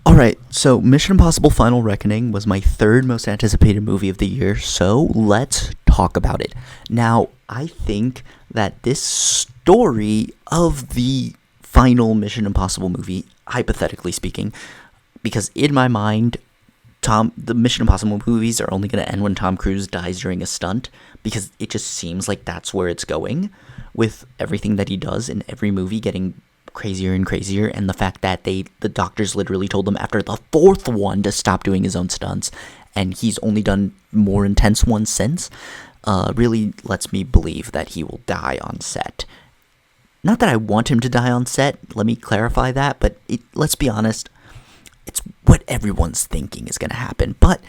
Alright, so Mission Impossible Final Reckoning was my third most anticipated movie of the year, so let's talk about it. Now, I think that this story of the final Mission Impossible movie, hypothetically speaking, because in my mind, the Mission Impossible movies are only going to end when Tom Cruise dies during a stunt, because it just seems like that's where it's going, with everything that he does in every movie getting crazier and crazier, and the fact that the doctors literally told him after the fourth one to stop doing his own stunts, and he's only done more intense ones since, really lets me believe that he will die on set. Not that I want him to die on set, let me clarify that, but let's be honest, it's what everyone's thinking is going to happen. But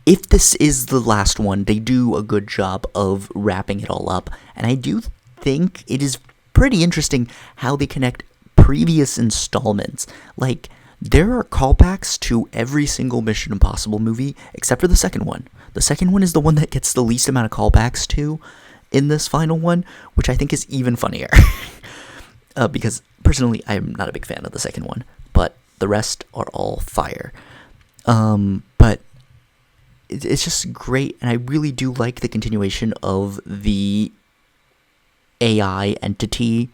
if this is the last one, they do a good job of wrapping it all up, and I do think it is pretty interesting how they connect previous installments. Like, there are callbacks to every single Mission Impossible movie except for the second one. The second one is the one that gets the least amount of callbacks to in this final one, which I think is even funnier. Because personally, I'm not a big fan of the second one, but the rest are all fire. But it's just great, and I really do like the continuation of the AI entity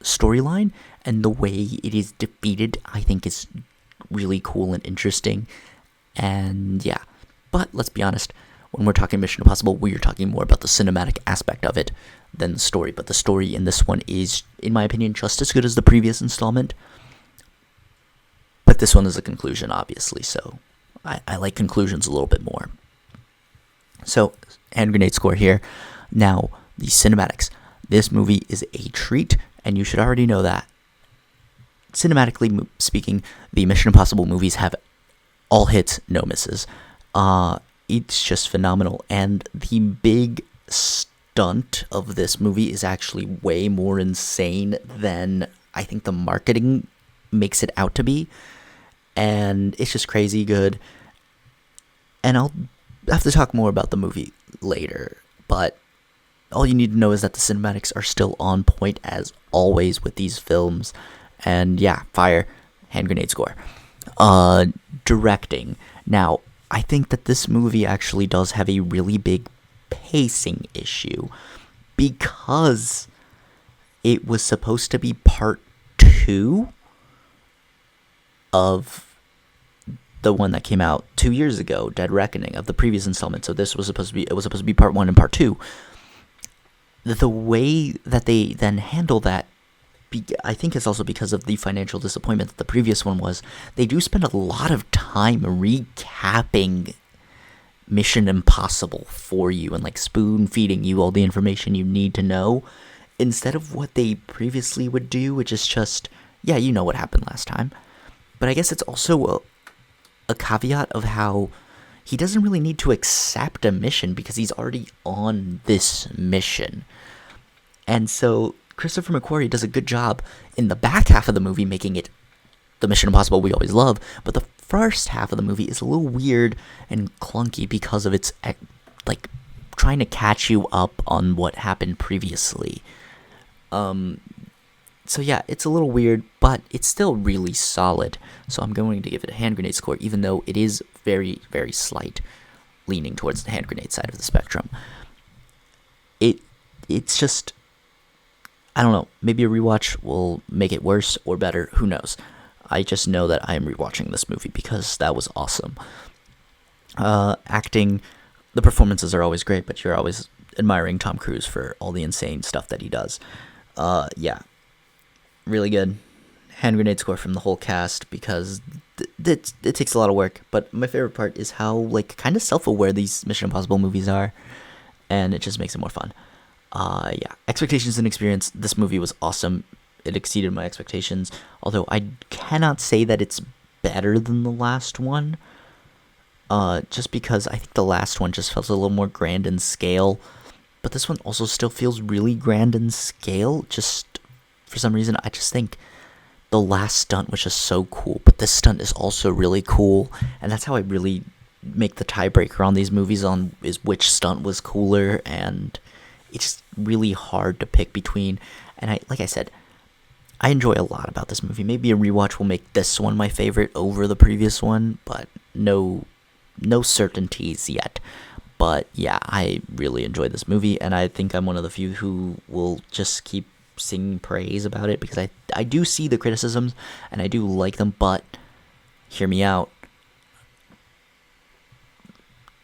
storyline, and the way it is defeated I think is really cool and interesting. And yeah, but let's be honest, when we're talking Mission Impossible, we're talking more about the cinematic aspect of it than the story. But the story in this one is, in my opinion, just as good as the previous installment, but this one is a conclusion, obviously, so I like conclusions a little bit more. So, hand grenade score here. Now, the cinematics. This movie is a treat, and you should already know that. Cinematically speaking, the Mission Impossible movies have all hits, no misses. It's just phenomenal, and the big stunt of this movie is actually way more insane than I think the marketing makes it out to be, and it's just crazy good. And I'll have to talk more about the movie later, but all you need to know is that the cinematics are still on point as always with these films. And yeah, fire, hand grenade score. Directing. Now, I think that this movie actually does have a really big pacing issue, because it was supposed to be part 2 of the one that came out 2 years ago, Dead Reckoning, of the previous installment. So this was supposed to be part 1 and part 2. The way that they then handle that, I think it's also because of the financial disappointment that the previous one was. They do spend a lot of time recapping Mission Impossible for you and like spoon feeding you all the information you need to know, instead of what they previously would do, which is just, yeah, you know what happened last time. But I guess it's also a caveat of how he doesn't really need to accept a mission because he's already on this mission. And so Christopher McQuarrie does a good job in the back half of the movie making it the Mission Impossible we always love, but the first half of the movie is a little weird and clunky because of its, like, trying to catch you up on what happened previously. So yeah, it's a little weird, but it's still really solid. So I'm going to give it a hand grenade score, even though it is very, very slight, leaning towards the hand grenade side of the spectrum. It's just, I don't know, maybe a rewatch will make it worse or better, who knows. I just know that I am rewatching this movie because that was awesome. Acting, the performances are always great, but you're always admiring Tom Cruise for all the insane stuff that he does. Yeah, really good. Hand grenade score from the whole cast, because it takes a lot of work, but my favorite part is how, like, kind of self-aware these Mission Impossible movies are, and it just makes it more fun. Yeah, expectations and experience, this movie was awesome. It exceeded my expectations, although I cannot say that it's better than the last one, just because I think the last one just felt a little more grand in scale, but this one also still feels really grand in scale. Just for some reason, I just think the last stunt was just so cool, but this stunt is also really cool, and that's how I really make the tiebreaker on these movies on is which stunt was cooler, and it's really hard to pick between. And like I said, I enjoy a lot about this movie. Maybe a rewatch will make this one my favorite over the previous one, but no certainties yet. But yeah, I really enjoyed this movie, and I think I'm one of the few who will just keep singing praise about it because I do see the criticisms and I do like them, but hear me out.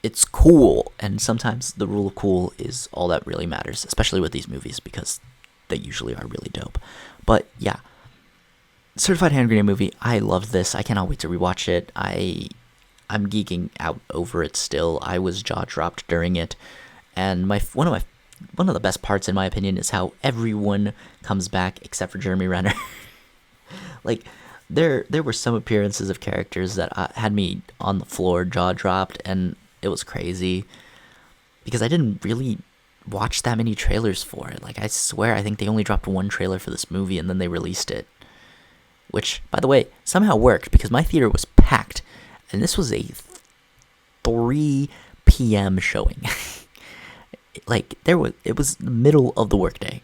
It's cool, and sometimes the rule of cool is all that really matters, especially with these movies because they usually are really dope. But yeah, Certified Hand Grenade movie. I loved this. I cannot wait to rewatch it. I'm geeking out over it still. I was jaw dropped during it, and one of the best parts, in my opinion, is how everyone comes back except for Jeremy Renner. Like there were some appearances of characters that had me on the floor, jaw dropped, and it was crazy because I didn't really watch that many trailers for it. Like I swear, I think they only dropped one trailer for this movie and then they released it, which, by the way, somehow worked because my theater was packed, and this was a 3 p.m. showing. Like it was the middle of the workday.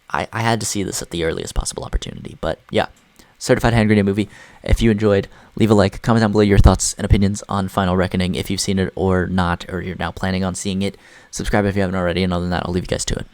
I had to see this at the earliest possible opportunity. But yeah, Certified Hand Grenade movie. If you enjoyed, leave a like, comment down below your thoughts and opinions on Final Reckoning, if you've seen it or not, or you're now planning on seeing it. Subscribe if you haven't already, and other than that, I'll leave you guys to it.